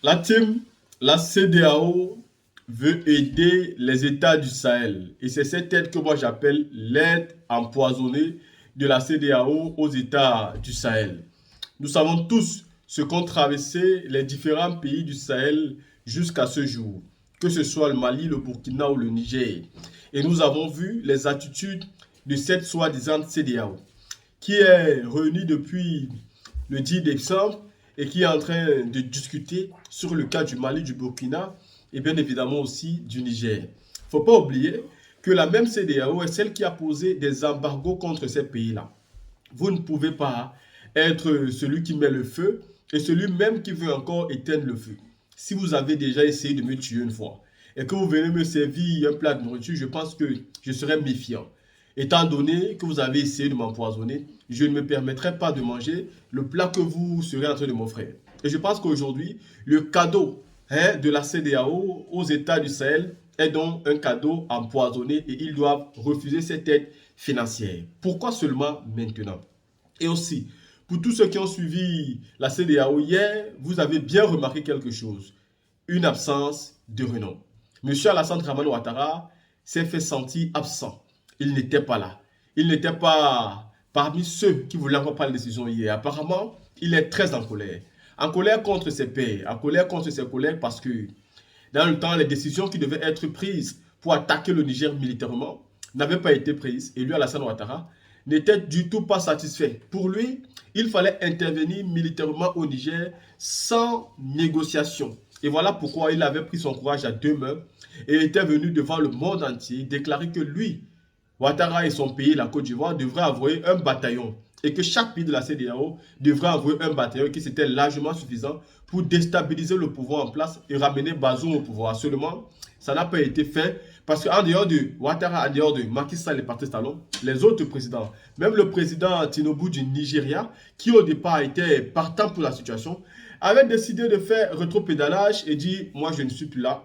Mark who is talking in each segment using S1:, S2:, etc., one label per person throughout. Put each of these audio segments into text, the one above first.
S1: La team, la CEDEAO veut aider les États du Sahel. Et c'est cette aide que moi j'appelle l'aide empoisonnée de la CEDEAO aux États du Sahel. Nous savons tous ce qu'ont traversé les différents pays du Sahel jusqu'à ce jour, que ce soit le Mali, le Burkina ou le Niger. Et nous avons vu les attitudes de cette soi-disant CEDEAO, qui est réunie depuis le 10 décembre et qui est en train de discuter sur le cas du Mali, du Burkina et bien évidemment aussi du Niger. Il ne faut pas oublier que la même CEDEAO est celle qui a posé des embargos contre ces pays-là. Vous ne pouvez pas être celui qui met le feu et celui même qui veut encore éteindre le feu. Si vous avez déjà essayé de me tuer une fois et que vous venez me servir un plat de nourriture, je pense que je serais méfiant. Étant donné que vous avez essayé de m'empoisonner, je ne me permettrai pas de manger le plat que vous serez en train de m'offrir. Et je pense qu'aujourd'hui, le cadeau de la CEDEAO aux États du Sahel est donc un cadeau empoisonné et ils doivent refuser cette aide financière. Pourquoi seulement maintenant? Et aussi, pour tous ceux qui ont suivi la CEDEAO hier, vous avez bien remarqué quelque chose. Une absence de renom. Monsieur Alassane Dramane Ouattara s'est fait sentir absent. Il n'était pas là. Il n'était pas parmi ceux qui voulaient encore prendre la décision hier. Apparemment, il est très en colère. En colère contre ses pairs, en colère contre ses collègues parce que dans le temps, les décisions qui devaient être prises pour attaquer le Niger militairement n'avaient pas été prises. Et lui, Alassane Ouattara, n'était du tout pas satisfait. Pour lui, il fallait intervenir militairement au Niger sans négociation. Et voilà pourquoi il avait pris son courage à deux mains et était venu devant le monde entier déclarer que lui, Ouattara et son pays, la Côte d'Ivoire, devraient envoyer un bataillon et que chaque pays de la CEDEAO devrait envoyer un bataillon qui c'était largement suffisant pour déstabiliser le pouvoir en place et ramener Bazoum au pouvoir. Seulement, ça n'a pas été fait parce qu'en dehors de Ouattara, en dehors de Macky Sall et Patrice Talon, les autres présidents, même le président Tinubu du Nigeria, qui au départ était partant pour la situation, avait décidé de faire rétropédalage et dit « moi je ne suis plus là ».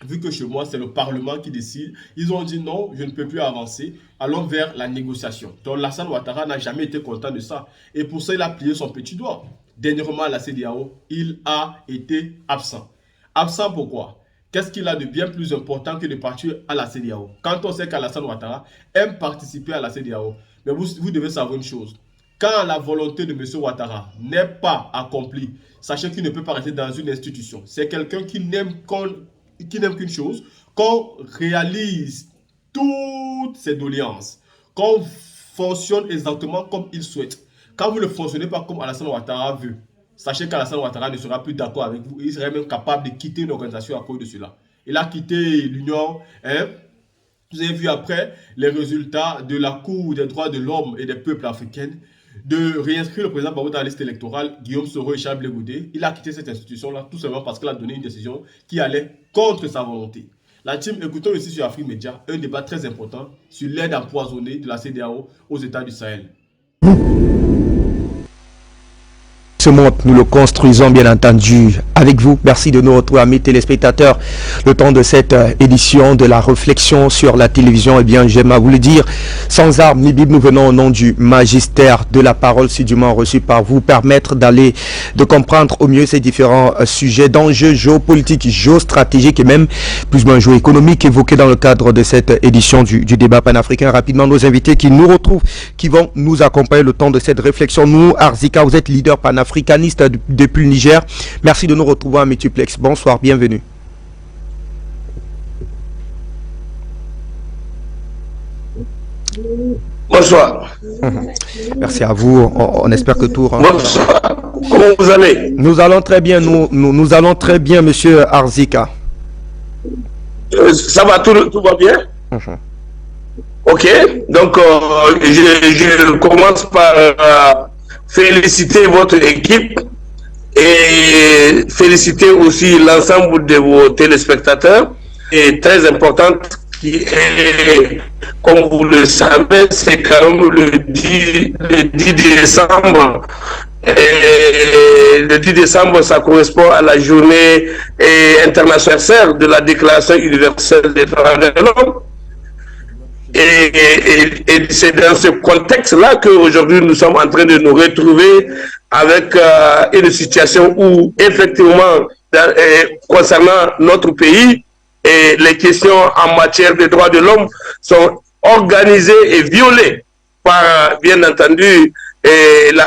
S1: Vu que chez moi, c'est le Parlement qui décide, ils ont dit non, je ne peux plus avancer, allons vers la négociation. Donc Alassane Ouattara n'a jamais été content de ça. Et pour ça, il a plié son petit doigt. Dernièrement, à la CEDEAO, il a été absent. Absent pourquoi? Qu'est-ce qu'il a de bien plus important que de partir à la CEDEAO? Quand on sait qu'Alassane Ouattara aime participer à la CEDEAO, mais vous devez savoir une chose. Quand la volonté de M. Ouattara n'est pas accomplie, sachez qu'il ne peut pas rester dans une institution. C'est quelqu'un qui n'aime qu'une chose, qu'on réalise toutes ses doléances, qu'on fonctionne exactement comme il souhaite. Quand vous ne fonctionnez pas comme Alassane Ouattara veut, sachez qu'Alassane Ouattara ne sera plus d'accord avec vous. Il serait même capable de quitter une organisation à cause de cela. Il a quitté l'Union. Vous avez vu après les résultats de la Cour des droits de l'homme et des peuples africains de réinscrire le président Babou dans la liste électorale, Guillaume Soro et Charles Blé Goudé. Il a quitté cette institution-là tout simplement parce qu'elle a donné une décision qui allait contre sa volonté. La team, écoutons ici sur Afrique Média un débat très important sur l'aide empoisonnée de la CEDEAO aux États du Sahel.
S2: Ce monde, nous le construisons bien entendu avec vous. Merci de nous retrouver, amis téléspectateurs, le temps de cette édition de la réflexion sur la télévision. Eh bien, j'aime à vous le dire, sans armes ni Bible, nous venons au nom du magistère de la parole, si dûment reçu par vous, permettre de comprendre au mieux ces différents sujets d'enjeux géopolitiques, géostratégiques et même plus ou moins géoéconomiques évoqués dans le cadre de cette édition du débat panafricain. Rapidement, nos invités qui nous retrouvent, qui vont nous accompagner le temps de cette réflexion. Nous, Arzika, vous êtes leader panafricain depuis le Niger. Merci de nous retrouver à Multiplex. Bonsoir, bienvenue.
S3: Bonsoir.
S2: Merci à vous. On espère que tout rentre.
S3: Bonsoir. Comment vous allez?
S2: Nous allons très bien. Nous allons très bien, monsieur Arzika.
S3: Ça va, tout va bien? Ok. Donc, je commence par féliciter votre équipe et féliciter aussi l'ensemble de vos téléspectateurs. Et très importante qui est, comme vous le savez, c'est quand même le 10 décembre. Et le 10 décembre, ça correspond à la journée internationale de la Déclaration universelle des droits de l'homme. Et c'est dans ce contexte-là qu'aujourd'hui nous sommes en train de nous retrouver avec une situation où effectivement, concernant notre pays, et les questions en matière de droits de l'homme sont organisées et violées par, bien entendu,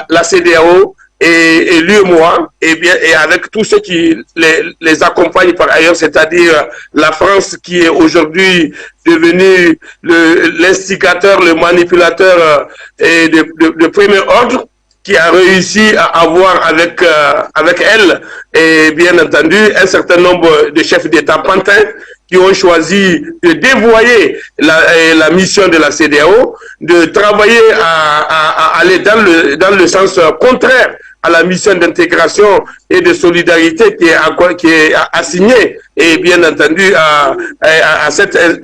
S3: la CEDEAO et l'UEMOA, et avec tous ceux qui les accompagnent par ailleurs, c'est-à-dire la France qui est aujourd'hui devenue l'instigateur, le manipulateur de premier ordre, qui a réussi à avoir avec elle, et bien entendu, un certain nombre de chefs d'État pantins qui ont choisi de dévoyer la mission de la CEDEAO, de travailler à aller dans le sens contraire à la mission d'intégration et de solidarité qui est assignée, et bien entendu à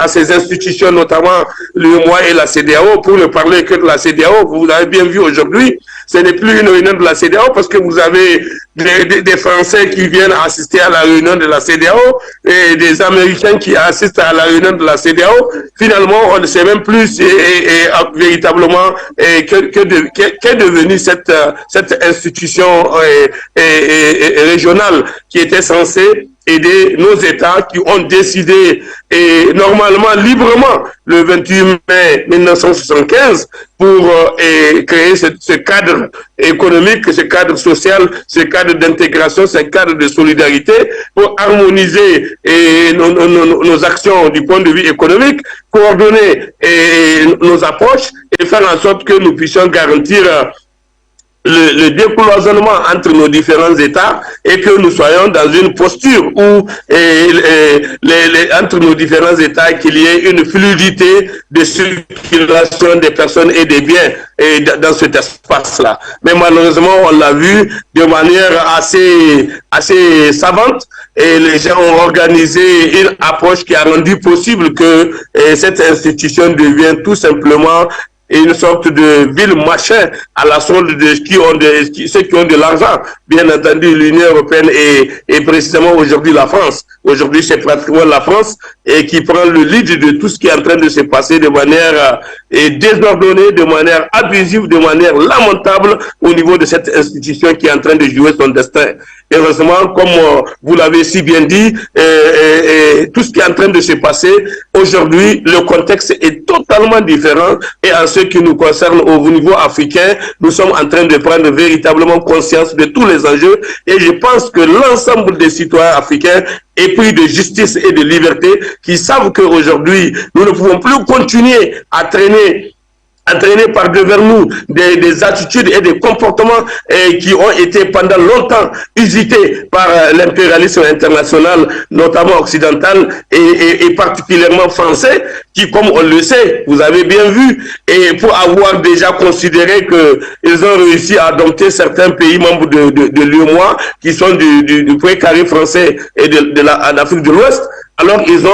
S3: ces institutions, notamment l'UEMOA et la CEDEAO. Pour ne parler que de la CEDEAO, vous l'avez bien vu aujourd'hui, ce n'est plus une réunion de la CEDEAO parce que vous avez des Français qui viennent assister à la réunion de la CEDEAO et des Américains qui assistent à la réunion de la CEDEAO. Finalement, on ne sait même plus véritablement qu'est devenue cette institution régionale qui était censée aider nos États qui ont décidé, et normalement, librement, le 28 mai 1975, pour créer ce cadre économique, ce cadre social, ce cadre d'intégration, ce cadre de solidarité, pour harmoniser nos actions du point de vue économique, coordonner nos approches et faire en sorte que nous puissions garantir le décloisonnement entre nos différents États et que nous soyons dans une posture où entre nos différents États qu'il y ait une fluidité de circulation des personnes et des biens dans cet espace-là. Mais malheureusement, on l'a vu de manière assez savante, et les gens ont organisé une approche qui a rendu possible que cette institution devienne tout simplement une sorte de ville machin à la solde de ceux qui ont de l'argent. Bien entendu, l'Union européenne et précisément aujourd'hui la France. Aujourd'hui, c'est pratiquement la France qui prend le lead de tout ce qui est en train de se passer de manière désordonnée, de manière abusive, de manière lamentable au niveau de cette institution qui est en train de jouer son destin. Heureusement, comme vous l'avez si bien dit, tout ce qui est en train de se passer aujourd'hui, le contexte est totalement différent, et en ce qui nous concerne au niveau africain, nous sommes en train de prendre véritablement conscience de tous les enjeux, et je pense que l'ensemble des citoyens africains épris de justice et de liberté, qui savent qu'aujourd'hui, nous ne pouvons plus continuer à traîner par devers nous des attitudes et des comportements qui ont été pendant longtemps usités par l'impérialisme international, notamment occidental et particulièrement français, qui, comme on le sait, vous avez bien vu, et pour avoir déjà considéré qu'ils ont réussi à adopter certains pays membres de l'UEMOA, qui sont du précaré français et de l'Afrique de l'Ouest. Alors, ils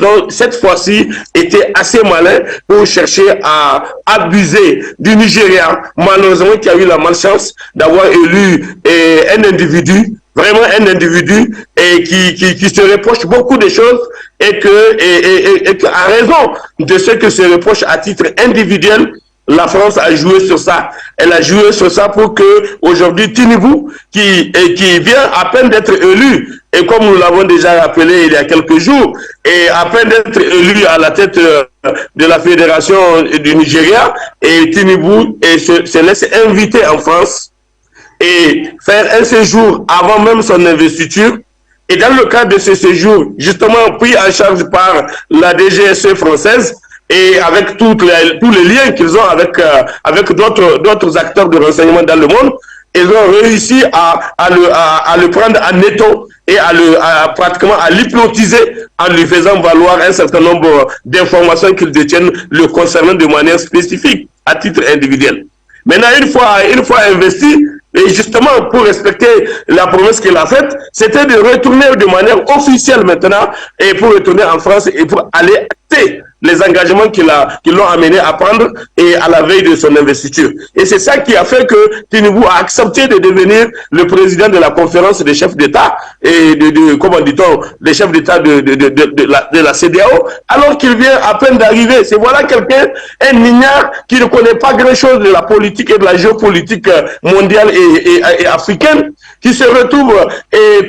S3: ont cette fois-ci été assez malins pour chercher à abuser du Nigeria, malheureusement, qui a eu la malchance d'avoir élu un individu, vraiment un individu, et qui se reproche beaucoup de choses, et que à raison de ce que se reproche à titre individuel, la France a joué sur ça. Elle a joué sur ça pour que aujourd'hui Tinubu, qui vient à peine d'être élu, et comme nous l'avons déjà rappelé il y a quelques jours, et à peine d'être élu à la tête de la fédération du Nigeria, et Tinubu se laisse inviter en France et faire un séjour avant même son investiture. Et dans le cadre de ce séjour, justement pris en charge par la DGSE française, et avec tous les liens qu'ils ont avec d'autres acteurs de renseignement dans le monde, ils ont réussi à le prendre en étau et pratiquement à l'hypnotiser en lui faisant valoir un certain nombre d'informations qu'ils détiennent le concernant de manière spécifique, à titre individuel. Maintenant, une fois investi, et justement pour respecter la promesse qu'il a faite, c'était de retourner de manière officielle maintenant, et pour retourner en France et pour aller respecté les engagements qui l'ont amené à prendre et à la veille de son investiture. Et c'est ça qui a fait que Tinubu a accepté de devenir le président de la conférence des chefs d'État et comment dit-on, des chefs d'État de la CEDEAO, alors qu'il vient à peine d'arriver. C'est voilà quelqu'un, un ignare qui ne connaît pas grand-chose de la politique et de la géopolitique mondiale et africaine, qui se retrouve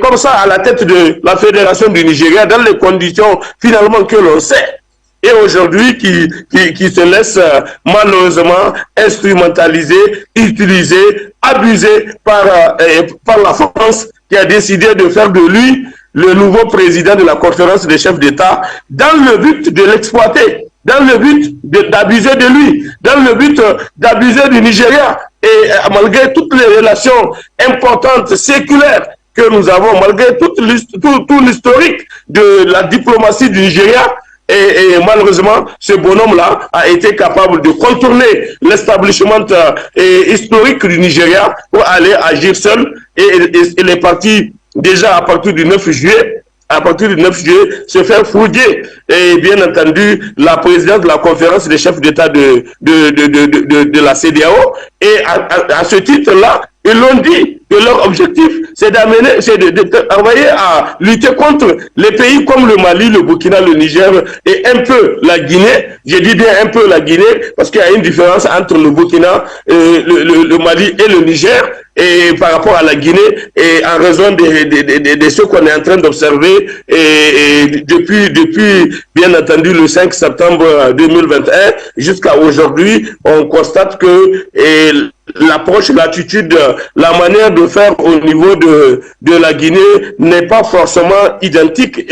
S3: comme ça à la tête de la Fédération du Nigeria dans les conditions finalement que l'on sait. Et aujourd'hui, qui se laisse malheureusement instrumentaliser, utiliser, abuser par la France, qui a décidé de faire de lui le nouveau président de la conférence des chefs d'État dans le but de l'exploiter, dans le but d'abuser de lui, dans le but d'abuser du Nigeria. Et malgré toutes les relations importantes, séculaires que nous avons, malgré tout l'historique de la diplomatie du Nigeria, et malheureusement, ce bonhomme-là a été capable de contourner l'establishment historique du Nigeria pour aller agir seul. Et il est parti déjà à partir du 9 juillet. À partir du 9 juillet, se faire fouiller. Et bien entendu, la présidente de la conférence des chefs d'État de la CEDEAO. Et à ce titre-là, ils l'ont dit que leur objectif, c'est d'envoyer à lutter contre les pays comme le Mali, le Burkina, le Niger et un peu la Guinée. Je dis bien un peu la Guinée parce qu'il y a une différence entre le Burkina, le Mali et le Niger. Et par rapport à la Guinée, et en raison de ce qu'on est en train d'observer, et depuis bien entendu le 5 septembre 2021 jusqu'à aujourd'hui, on constate que l'approche, l'attitude, la manière de faire au niveau de la Guinée n'est pas forcément identique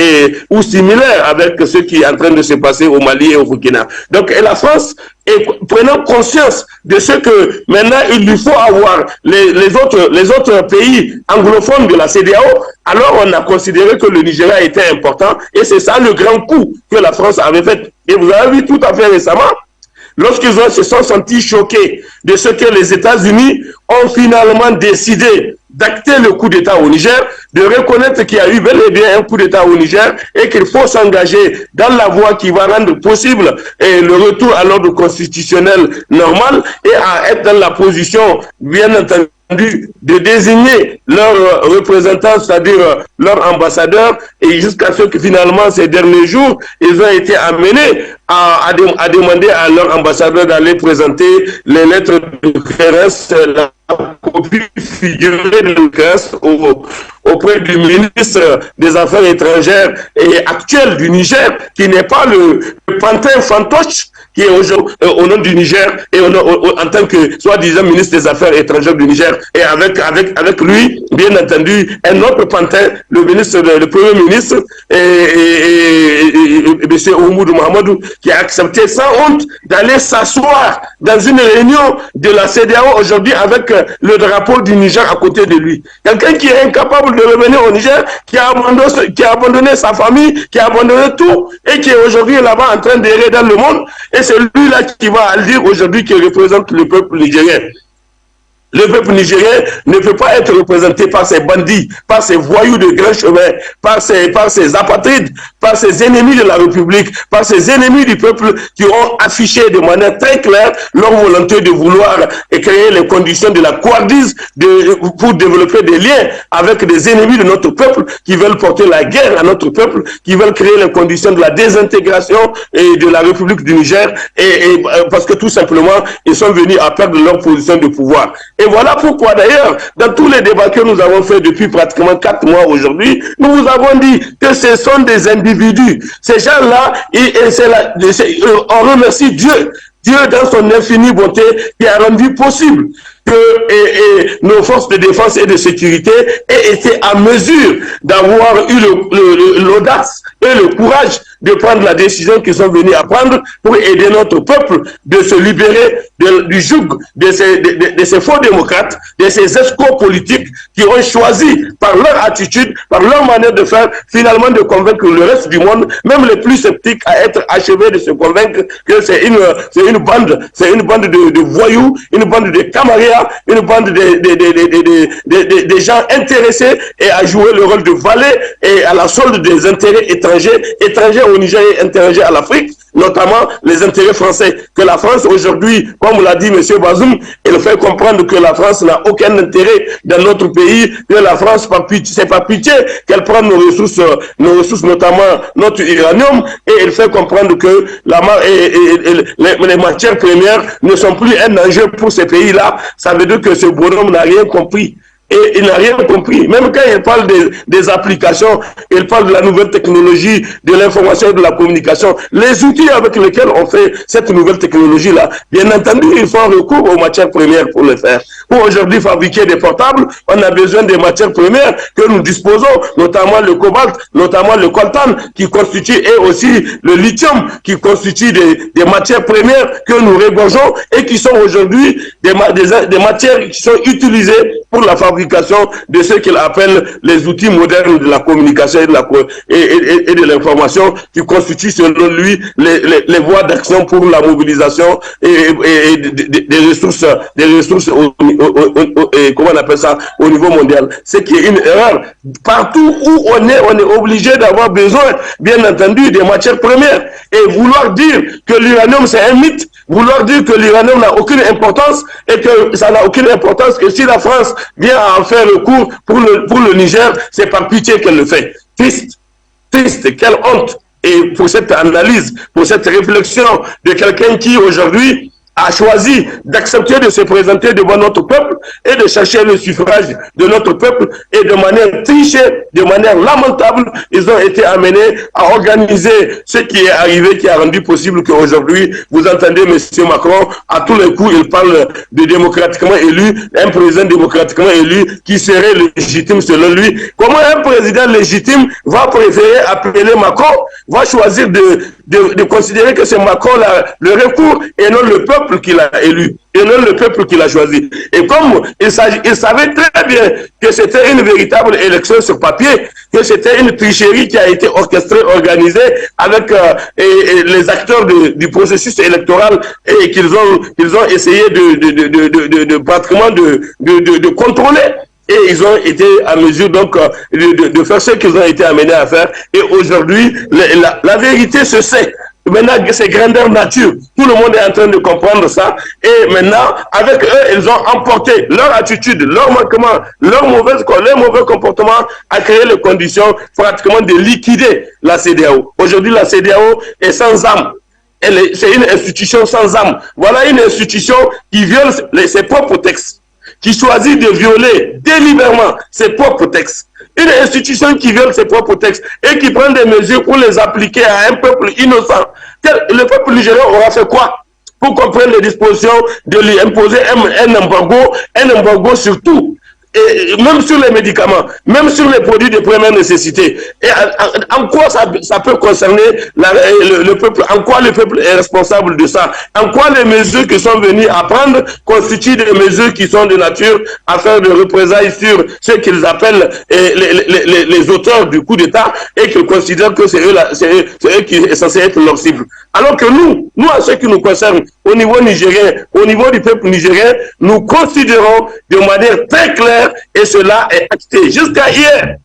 S3: ou similaire avec ce qui est en train de se passer au Mali et au Burkina. Donc, et la France, prenant conscience de ce que maintenant il lui faut avoir les autres pays anglophones de la CEDEAO, alors on a considéré que le Nigeria était important et c'est ça le grand coup que la France avait fait. Et vous avez vu tout à fait récemment, lorsqu'ils se sont sentis choqués de ce que les États-Unis ont finalement décidé d'acter le coup d'État au Niger, de reconnaître qu'il y a eu bel et bien un coup d'État au Niger et qu'il faut s'engager dans la voie qui va rendre possible le retour à l'ordre constitutionnel normal et à être dans la position, bien entendu, de désigner leurs représentants, c'est-à-dire leurs ambassadeurs, et jusqu'à ce que finalement, ces derniers jours, ils ont été amenés à demander à leurs ambassadeurs d'aller présenter les lettres de créance, la copie figurée de créance auprès du ministre des Affaires étrangères et actuel du Niger, qui n'est pas le pantin fantoche, qui est aujourd'hui au nom du Niger et en tant que soi-disant ministre des Affaires étrangères du Niger, et avec lui, bien entendu, un autre pantin, le Premier ministre, M. Oumoudou Mahamadou, qui a accepté sans honte d'aller s'asseoir dans une réunion de la CEDEAO aujourd'hui avec le drapeau du Niger à côté de lui. Quelqu'un qui est incapable de revenir au Niger, qui a abandonné sa famille, qui a abandonné tout et qui est aujourd'hui là-bas en train d'errer dans le monde. Et c'est lui-là qui va dire aujourd'hui qu'il représente le peuple nigérien. Le peuple nigérien ne peut pas être représenté par ces bandits, par ces voyous de grand chemin, par ces apatrides, par ces ennemis de la République, par ces ennemis du peuple qui ont affiché de manière très claire leur volonté de vouloir créer les conditions de la couardise pour développer des liens avec des ennemis de notre peuple qui veulent porter la guerre à notre peuple, qui veulent créer les conditions de la désintégration de la République du Niger, parce que tout simplement, ils sont venus à perdre leur position de pouvoir. Et voilà pourquoi d'ailleurs, dans tous les débats que nous avons fait depuis pratiquement 4 mois aujourd'hui, nous vous avons dit que ce sont des individus. Ces gens-là, on remercie Dieu. Dieu, dans son infinie bonté, qui a rendu possible que nos forces de défense et de sécurité aient été à mesure d'avoir eu l'audace et le courage de prendre la décision qu'ils sont venus à prendre pour aider notre peuple de se libérer du joug de ces faux démocrates, de ces escrocs politiques qui ont choisi par leur attitude, par leur manière de faire, finalement de convaincre le reste du monde, même les plus sceptiques, à être achevés de se convaincre que c'est une bande de voyous, une bande de camarades, une bande de gens intéressés et à jouer le rôle de valet et à la solde des intérêts étrangers au Niger et interroger à l'Afrique, notamment les intérêts français. Que la France aujourd'hui, comme l'a dit M. Bazoum, elle fait comprendre que la France n'a aucun intérêt dans notre pays, que la France, c'est pas pitié qu'elle prend nos ressources, notamment notre uranium, et elle fait comprendre que les matières premières ne sont plus un enjeu pour ces pays-là. Ça veut dire que ce bonhomme n'a rien compris. Et il n'a rien compris. Même quand il parle des applications, il parle de la nouvelle technologie, de l'information et de la communication, les outils avec lesquels on fait cette nouvelle technologie-là, bien entendu, il faut recours aux matières premières pour le faire. Pour aujourd'hui fabriquer des portables, on a besoin des matières premières que nous disposons, notamment le cobalt, notamment le coltan, qui constitue, et aussi le lithium, qui constitue des matières premières que nous regorgeons et qui sont aujourd'hui des matières qui sont utilisées pour la fabrication de ce qu'il appelle les outils modernes de la communication et de l'information, qui constituent selon lui les voies d'action pour la mobilisation et des ressources comment on appelle ça au niveau mondial. C'est qui est une erreur. Partout où on est obligé d'avoir besoin, bien entendu, des matières premières. Et vouloir dire que l'uranium c'est un mythe, vouloir dire que l'uranium n'a aucune importance et que ça n'a aucune importance, que si la France vient à en faire recours pour le Niger, c'est par pitié qu'elle le fait. Triste, quelle honte. Et pour cette analyse, pour cette réflexion de quelqu'un qui aujourd'hui a choisi d'accepter de se présenter devant notre peuple et de chercher le suffrage de notre peuple, et de manière trichée, de manière lamentable, ils ont été amenés à organiser ce qui est arrivé, qui a rendu possible qu'aujourd'hui, vous entendez M. Macron, à tous les coups, il parle de démocratiquement élu, un président démocratiquement élu qui serait légitime selon lui. Comment un président légitime va préférer appeler Macron, va choisir de considérer que c'est Macron le recours et non le peuple qui l'a élu, et non le peuple qui l'a choisi. Et comme il savait très bien que c'était une véritable élection sur papier, que c'était une tricherie qui a été orchestrée, organisée avec les acteurs du processus électoral, et qu'ils ont essayé pratiquement de contrôler. Et ils ont été à mesure donc de faire ce qu'ils ont été amenés à faire. Et aujourd'hui, la vérité se sait. Maintenant, c'est grandeur nature. Tout le monde est en train de comprendre ça. Et maintenant, avec eux, ils ont emporté leur attitude, leur manquement, leur mauvais comportement à créer les conditions pratiquement de liquider la CEDEAO. Aujourd'hui, la CEDEAO est sans âme. C'est une institution sans âme. Voilà une institution qui viole ses propres textes, qui choisit de violer délibérément ses propres textes. Une institution qui viole ses propres textes et qui prend des mesures pour les appliquer à un peuple innocent. Le peuple nigérien aura fait quoi pour comprendre les dispositions de lui imposer un embargo sur tout, et même sur les médicaments, même sur les produits de première nécessité. Et en quoi ça peut concerner le peuple? En quoi le peuple est responsable de ça? En quoi les mesures qui sont venues à prendre constituent des mesures qui sont de nature à faire de représailles sur ce qu'ils appellent les auteurs du coup d'État, et qu'ils considèrent que c'est eux qui est censé être leur cible? Alors que nous, à ce qui nous concerne, au niveau nigérien, au niveau du peuple nigérien, nous considérons de manière très claire, et cela est acté. Jusqu'à hier,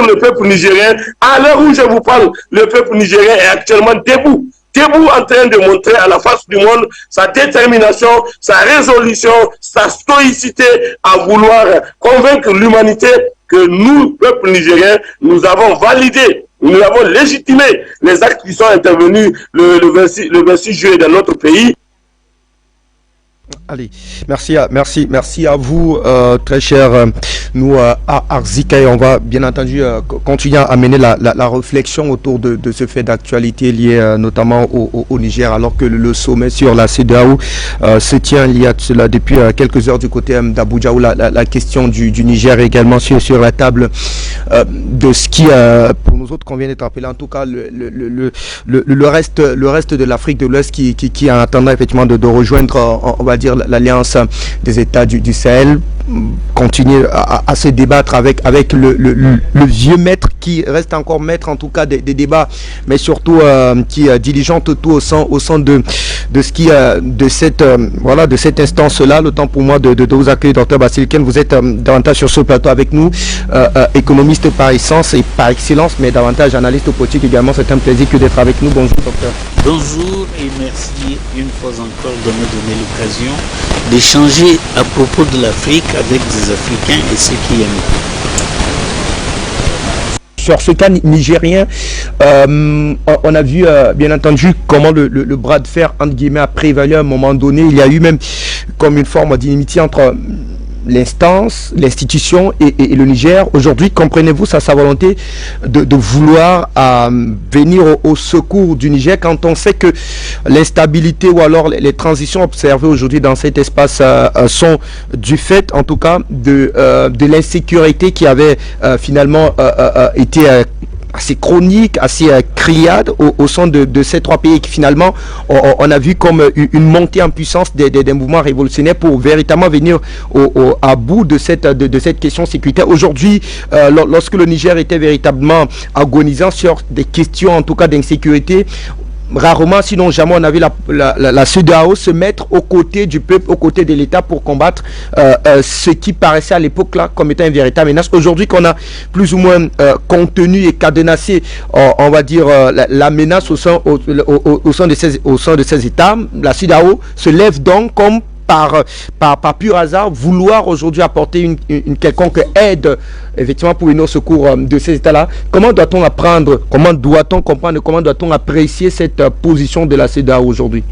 S3: le peuple nigérien, à l'heure où je vous parle, le peuple nigérien est actuellement debout en train de montrer à la face du monde sa détermination, sa résolution, sa stoïcité à vouloir convaincre l'humanité que nous, peuple nigérien, nous avons validé, nous avons légitimé les actes qui sont intervenus le 26 juillet dans notre pays.
S2: Allez, merci à vous, très cher nous à Arzika, et on va bien entendu continuer à mener la réflexion autour de ce fait d'actualité lié notamment au Niger, alors que le sommet sur la CEDEAO se tient il y a cela depuis quelques heures du côté d'Abuja, où la question du Niger est également sur la table de ce qui, pour nous autres, convient d'être appelé en tout cas le reste de l'Afrique de l'Ouest qui est en attendant effectivement de rejoindre, on va dire, l'alliance des États du Sahel. continuer à se débattre avec le vieux maître qui reste encore maître en tout cas des débats, mais surtout qui diligente tout au sein de ce qui de cette instance-là. Le temps pour moi de vous accueillir, Dr Basile Ken. Vous êtes davantage sur ce plateau avec nous, économiste par essence et par excellence, mais davantage analyste politique également. C'est un plaisir que d'être avec nous. Bonjour, docteur.
S4: Bonjour et merci une fois encore de me donner l'occasion d'échanger à propos de l'Afrique avec des Africains et ceux qui aiment.
S2: Sur ce cas nigérien, on a vu bien entendu comment le bras de fer entre guillemets a prévalu à un moment donné. Il y a eu même comme une forme d'inimitié entre l'institution et le Niger. Aujourd'hui, comprenez-vous sa volonté de vouloir venir au secours du Niger quand on sait que l'instabilité ou alors les transitions observées aujourd'hui dans cet espace sont du fait en tout cas de l'insécurité qui avait finalement été assez chronique, assez criade au sein de ces trois pays, et qui finalement on a vu comme une montée en puissance des mouvements révolutionnaires pour véritablement venir à bout de cette question sécuritaire. Aujourd'hui, lorsque le Niger était véritablement agonisant sur des questions en tout cas d'insécurité, rarement, sinon jamais, on a vu la CEDEAO se mettre aux côtés du peuple, aux côtés de l'État pour combattre ce qui paraissait à l'époque là comme étant une véritable menace. Aujourd'hui qu'on a plus ou moins contenu et cadenassé, on va dire, la menace au sein de ces États, la CEDEAO se lève donc comme par pur hasard vouloir aujourd'hui apporter une quelconque aide effectivement pour venir au secours de ces États-là. Comment doit-on apprendre, comment doit-on comprendre, comment doit-on apprécier cette position de la CEDEAO aujourd'hui?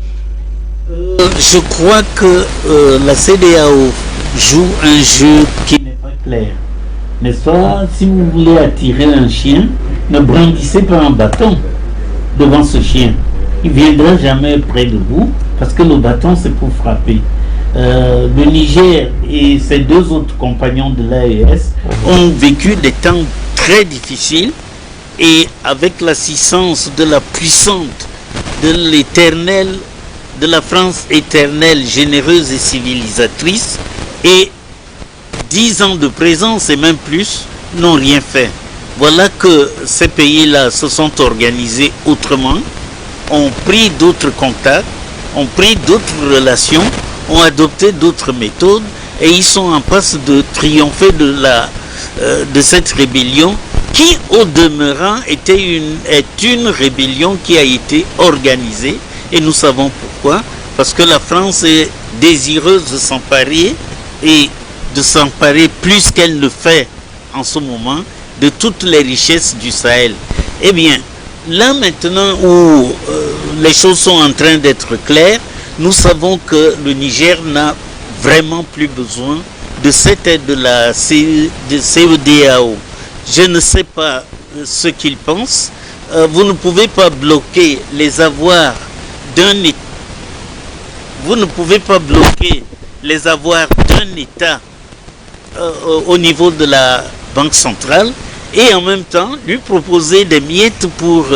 S4: Je crois que la CEDEAO joue un jeu qui n'est pas clair. N'est-ce pas? Si vous voulez attirer un chien, ne brandissez pas un bâton devant ce chien. Il ne viendra jamais près de vous parce que le bâton c'est pour frapper. Le Niger et ses deux autres compagnons de l'AES ont vécu des temps très difficiles, et avec l'assistance de la puissante, de l'éternel, de la France éternelle, généreuse et civilisatrice, et 10 ans de présence et même plus n'ont rien fait. Voilà que ces pays-là se sont organisés autrement, ont pris d'autres contacts, ont pris d'autres relations, ont adopté d'autres méthodes, et ils sont en passe de triompher de cette rébellion qui, au demeurant, est une rébellion qui a été organisée, et nous savons pourquoi. Parce que la France est désireuse de s'emparer, et de s'emparer plus qu'elle ne fait en ce moment, de toutes les richesses du Sahel. Eh bien, là maintenant où les choses sont en train d'être claires, nous savons que le Niger n'a vraiment plus besoin de cette aide de la CEDEAO. Je ne sais pas ce qu'ils pensent. Vous ne pouvez pas bloquer les avoirs d'un État. Vous ne pouvez pas bloquer les avoirs d'un État au niveau de la Banque centrale et en même temps lui proposer des miettes pour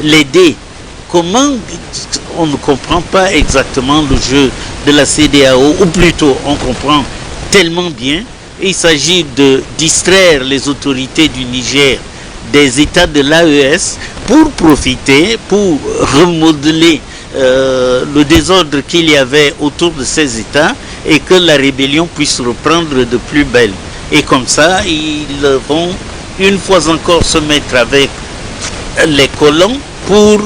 S4: l'aider. Comment? On ne comprend pas exactement le jeu de la CEDEAO, ou plutôt on comprend tellement bien. Il s'agit de distraire les autorités du Niger des États de l'AES pour profiter, pour remodeler le désordre qu'il y avait autour de ces États, et que la rébellion puisse reprendre de plus belle. Et comme ça, ils vont une fois encore se mettre avec les colons pour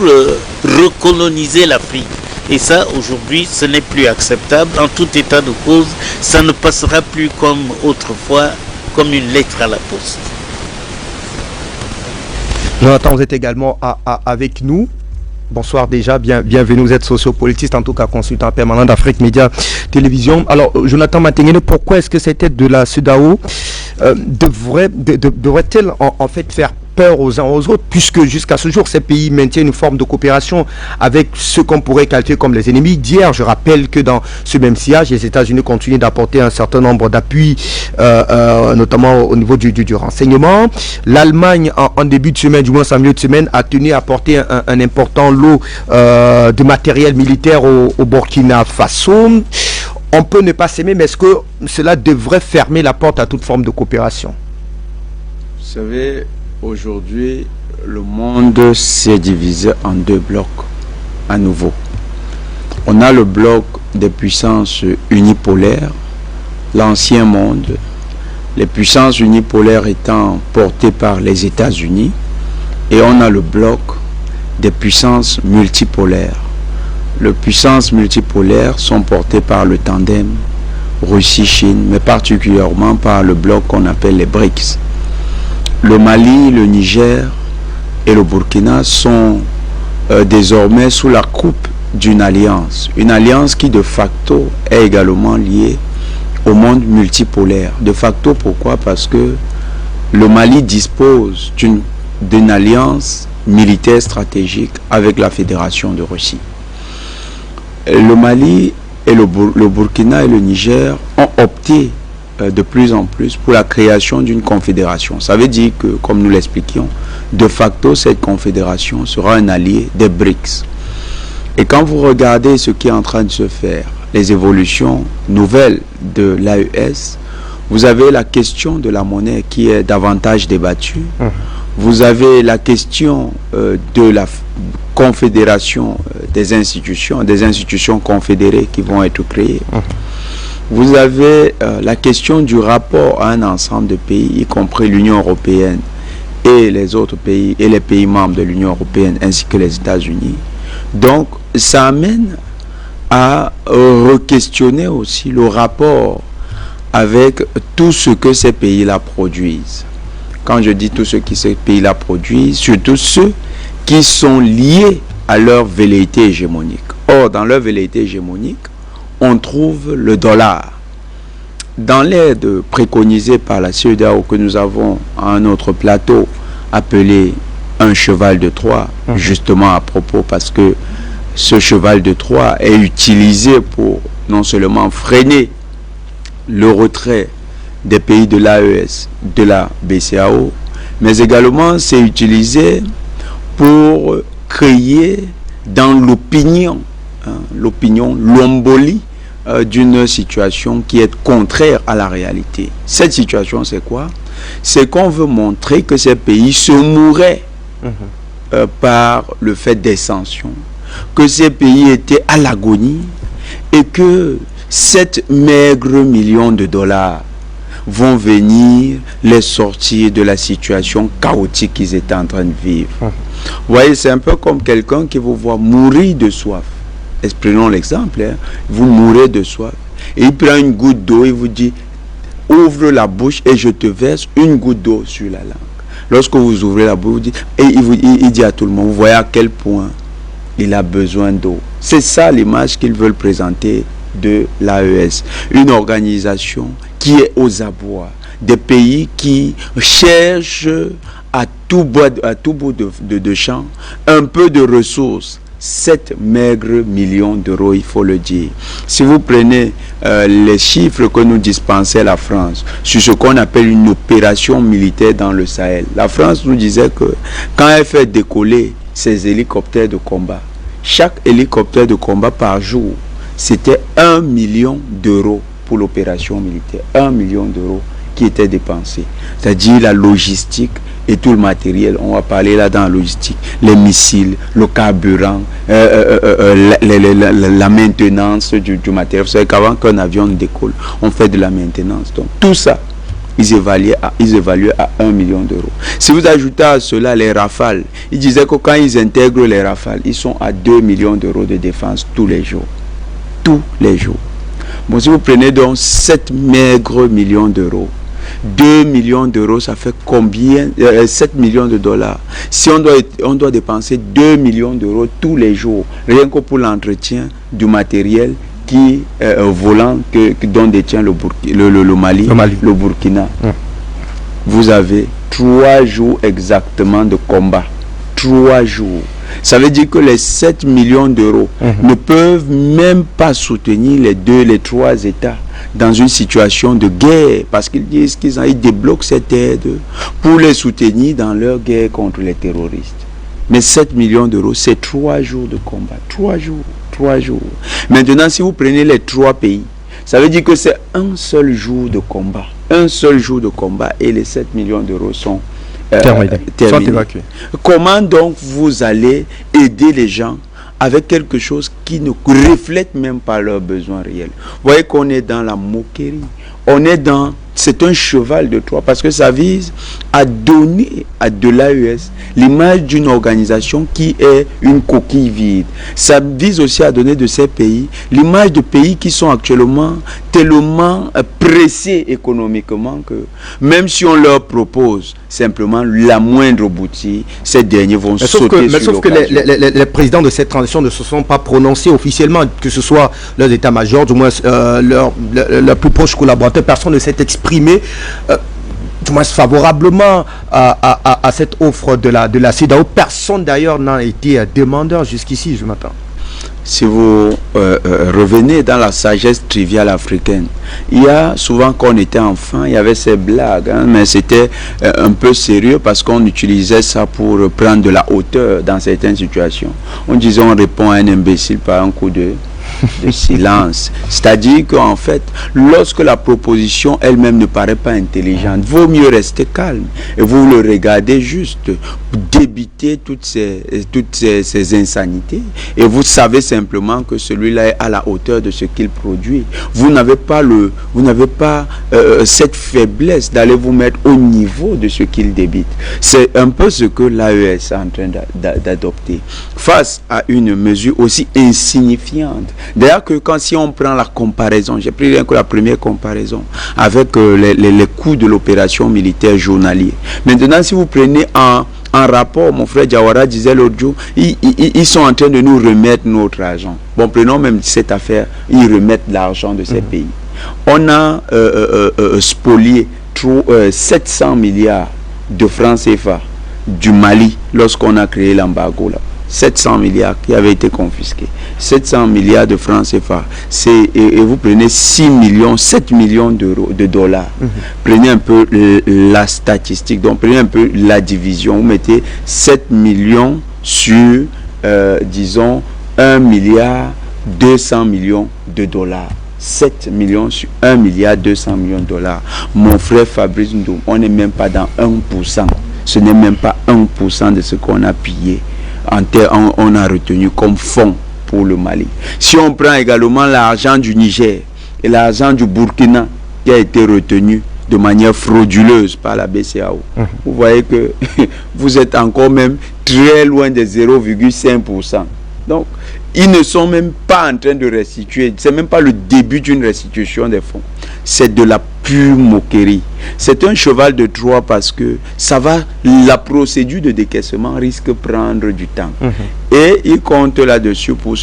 S4: recoloniser l'Afrique. Et ça, aujourd'hui, ce n'est plus acceptable. En tout état de cause, ça ne passera plus comme autrefois, comme une lettre à la poste.
S2: Jonathan, vous êtes également avec nous. Bonsoir déjà, bienvenue, vous êtes sociopolitiste, en tout cas consultant permanent d'Afrique Média Télévision. Alors, Jonathan Matenguene, pourquoi est-ce que cette aide de la CEDEAO devrait-elle en fait faire peur aux uns aux autres, puisque jusqu'à ce jour, ces pays maintiennent une forme de coopération avec ce qu'on pourrait qualifier comme les ennemis d'hier. Je rappelle que dans ce même sillage, les États-Unis continuent d'apporter un certain nombre d'appuis, notamment au niveau du renseignement. L'Allemagne, en début de semaine, du moins en milieu de semaine, a tenu à apporter un important lot de matériel militaire au Burkina Faso. on peut ne pas s'aimer, mais est-ce que cela devrait fermer la porte à toute forme de coopération?
S5: Vous savez, aujourd'hui, le monde s'est divisé en deux blocs à nouveau. On a le bloc des puissances unipolaires, l'ancien monde, les puissances unipolaires étant portées par les États-Unis, et on a le bloc des puissances multipolaires. Les puissances multipolaires sont portées par le tandem Russie-Chine, mais particulièrement par le bloc qu'on appelle les BRICS. Le Mali, le Niger et le Burkina sont désormais sous la coupe d'une alliance. Une alliance qui de facto est également liée au monde multipolaire. De facto, pourquoi? Parce que le Mali dispose d'une alliance militaire stratégique avec la Fédération de Russie. Le Mali et le Burkina et le Niger ont opté de plus en plus pour la création d'une confédération. Ça veut dire que, comme nous l'expliquions, de facto, cette confédération sera un allié des BRICS. Et quand vous regardez ce qui est en train de se faire, les évolutions nouvelles de l'AES, vous avez la question de la monnaie qui est davantage débattue. Vous avez la question de la confédération des institutions confédérées qui vont être créées. Vous avez la question du rapport à un ensemble de pays, y compris l'Union européenne et les autres pays, et les pays membres de l'Union européenne, ainsi que les États-Unis. Donc, ça amène à re-questionner aussi le rapport avec tout ce que ces pays-là produisent. Quand je dis tout ce que ces pays-là produisent, surtout ceux qui sont liés à leur velléité hégémonique. Or, dans leur velléité hégémonique, on trouve le dollar. Dans l'aide préconisée par la CEDEAO que nous avons à un autre plateau, appelé un cheval de Troie, justement à propos, parce que ce cheval de Troie est utilisé pour non seulement freiner le retrait des pays de l'AES, de la BCAO, mais également c'est utilisé pour créer dans l'opinion, l'embolie d'une situation qui est contraire à la réalité. Cette situation, c'est quoi? C'est qu'on veut montrer que ces pays se mourraient par le fait des sanctions, que ces pays étaient à l'agonie et que 7 maigres millions de dollars vont venir les sortir de la situation chaotique qu'ils étaient en train de vivre. Vous voyez, c'est un peu comme quelqu'un qui vous voit mourir de soif. Prenons l'exemple, hein. Vous mourrez de soif. Et il prend une goutte d'eau et vous dit, ouvre la bouche et je te verse une goutte d'eau sur la langue. Lorsque vous ouvrez la bouche, vous dites, et il dit à tout le monde, vous voyez à quel point il a besoin d'eau. C'est ça l'image qu'ils veulent présenter de l'AES. Une organisation qui est aux abois. Des pays qui cherchent à tout bout de champ un peu de ressources. 7 maigres millions d'euros, il faut le dire. Si vous prenez les chiffres que nous dispensait la France sur ce qu'on appelle une opération militaire dans le Sahel, la France nous disait que quand elle fait décoller ses hélicoptères de combat, chaque hélicoptère de combat par jour, c'était 1 million d'euros pour l'opération militaire. 1 million d'euros qui était dépensé. C'est-à-dire la logistique et tout le matériel. On va parler là dans la logistique. Les missiles, le carburant, la maintenance du matériel. Vous savez qu'avant qu'un avion décolle, on fait de la maintenance. Donc tout ça, ils évaluaient à 1 million d'euros. Si vous ajoutez à cela les rafales, ils disaient que quand ils intègrent les rafales, ils sont à 2 millions d'euros de défense tous les jours. Tous les jours. Bon, si vous prenez donc 7 maigres millions d'euros, 2 millions d'euros, ça fait combien? 7 millions de dollars. Si on doit dépenser 2 millions d'euros tous les jours, rien que pour l'entretien du matériel qui volant dont détient le Mali, le Burkina. Vous avez 3 jours exactement de combat. 3 jours. Ça veut dire que les 7 millions d'euros ne peuvent même pas soutenir les 3 États dans une situation de guerre, parce qu'ils disent qu'ils débloquent cette aide pour les soutenir dans leur guerre contre les terroristes. Mais 7 millions d'euros, c'est 3 jours de combat. 3 jours. 3 jours. Maintenant, si vous prenez les 3 pays, Ça veut dire que c'est un seul jour de combat. Un seul jour de combat et les 7 millions d'euros sont terminés.
S2: Sont évacués.
S5: Comment donc vous allez aider les gens avec quelque chose qui ne reflète même pas leurs besoins réels? Vous voyez qu'on est dans la moquerie. On est dans... C'est un cheval de Troie parce que ça vise à donner à de l'AES l'image d'une organisation qui est une coquille vide. Ça vise aussi à donner de ces pays l'image de pays qui sont actuellement tellement pressés économiquement que même si on leur propose simplement la moindre boutique, ces derniers vont sauter sur
S2: sauf que les présidents de cette transition ne se sont pas prononcés officiellement, que ce soit leurs états-majors, du moins leurs plus proches collaborateurs. Personne ne s'est exprimé du moins favorablement à cette offre de la CEDEAO. Personne d'ailleurs n'a été demandeur jusqu'ici, je m'attends.
S5: Si vous revenez dans la sagesse triviale africaine, il y a souvent quand on était enfant, il y avait ces blagues, hein, mais c'était un peu sérieux parce qu'on utilisait ça pour prendre de la hauteur dans certaines situations. On disait on répond à un imbécile par un coup de silence. C'est-à-dire qu'en fait, lorsque la proposition elle-même ne paraît pas intelligente, vaut mieux rester calme et vous le regardez juste débiter toutes ces insanités et vous savez simplement que celui-là est à la hauteur de ce qu'il produit. Vous n'avez pas cette faiblesse d'aller vous mettre au niveau de ce qu'il débite. C'est un peu ce que l'AES est en train d'adopter face à une mesure aussi insignifiante. D'ailleurs que si on prend la comparaison, j'ai pris rien que la première comparaison avec les coûts de l'opération militaire journalier. Maintenant, si vous prenez en rapport, mon frère Diawara disait l'autre jour, ils sont en train de nous remettre notre argent. Bon, prenons même cette affaire, ils remettent l'argent de ces pays. On a spolié 700 milliards de francs CFA du Mali lorsqu'on a créé l'embargo là. 700 milliards qui avaient été confisqués. 700 milliards de francs CFA. Et vous prenez 7 millions de dollars. Prenez un peu la statistique. Donc, prenez un peu la division. Vous mettez 7 millions sur, disons, 1 milliard 200 millions de dollars. 7 millions sur 1 milliard 200 millions de dollars. Mon frère Fabrice Ndoum, on n'est même pas dans 1%. Ce n'est même pas 1% de ce qu'on a pillé. On a retenu comme fonds pour le Mali. Si on prend également l'argent du Niger et l'argent du Burkina qui a été retenu de manière frauduleuse par la BCEAO, vous voyez que vous êtes encore même très loin des 0,5%. Donc, ils ne sont même pas en train de restituer. C'est même pas le début d'une restitution des fonds. C'est de la pure moquerie. C'est un cheval de Troie parce que la procédure de décaissement risque de prendre du temps. Et ils comptent là-dessus pour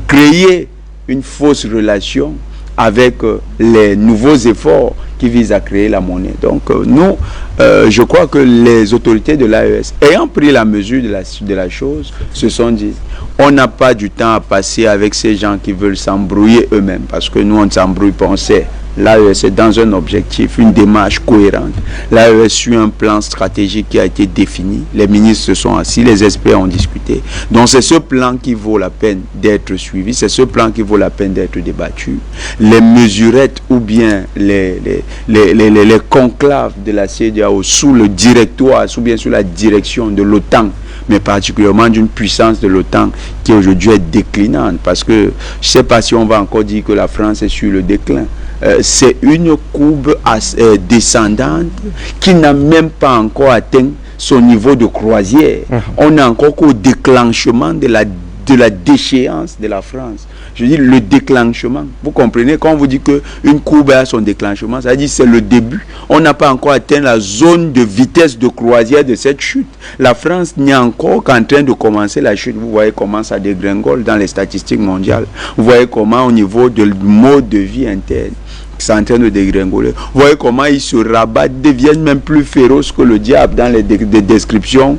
S5: créer une fausse relation avec les nouveaux efforts qui visent à créer la monnaie. Donc nous, je crois que les autorités de l'AES, ayant pris la mesure de la chose, se sont dit, on n'a pas du temps à passer avec ces gens qui veulent s'embrouiller eux-mêmes, parce que nous, on ne s'embrouille pas, on sait. L'AES est dans un objectif, une démarche cohérente. L'AES suit un plan stratégique qui a été défini. Les ministres se sont assis, les experts ont discuté. Donc c'est ce plan qui vaut la peine d'être suivi, c'est ce plan qui vaut la peine d'être débattu. Les mesurettes ou bien les conclaves de la CEDEAO sous le directoire, ou bien sous la direction de l'OTAN, mais particulièrement d'une puissance de l'OTAN qui aujourd'hui est déclinante, parce que je ne sais pas si on va encore dire que la France est sur le déclin. C'est une courbe descendante qui n'a même pas encore atteint son niveau de croisière. On est encore qu'au déclenchement de la déchéance de la France. Je dis le déclenchement. Vous comprenez, quand on vous dit qu'une courbe a son déclenchement, ça veut dire que c'est le début. On n'a pas encore atteint la zone de vitesse de croisière de cette chute. La France n'est encore qu'en train de commencer la chute. Vous voyez comment ça dégringole dans les statistiques mondiales. Vous voyez comment au niveau du mode de vie interne, c'est en train de dégringoler. Vous voyez comment ils se rabattent, deviennent même plus féroces que le diable dans les descriptions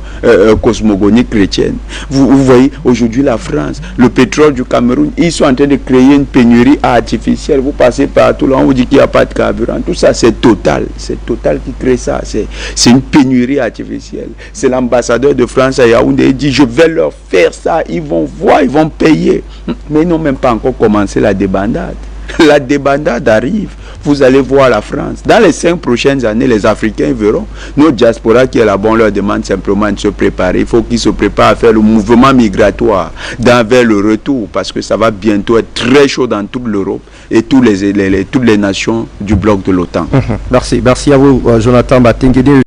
S5: cosmogoniques chrétiennes. Vous voyez aujourd'hui la France, le pétrole du Cameroun, ils sont en train de créer une pénurie artificielle. Vous passez partout là, on vous dit qu'il n'y a pas de carburant. Tout ça c'est Total qui crée ça. C'est une pénurie artificielle. C'est l'ambassadeur de France à Yaoundé, il dit je vais leur faire ça, ils vont voir, ils vont payer. Mais ils n'ont même pas encore commencé la débandade. la débandade arrive. Vous allez voir la France. Dans les 5 prochaines années, les Africains verront. Nos diaspora qui est là-bas, on leur demande simplement de se préparer. Il faut qu'ils se préparent à faire le mouvement migratoire vers le retour, parce que ça va bientôt être très chaud dans toute l'Europe et toutes les nations du bloc de l'OTAN.
S2: Merci à vous, Jonathan Batenguede.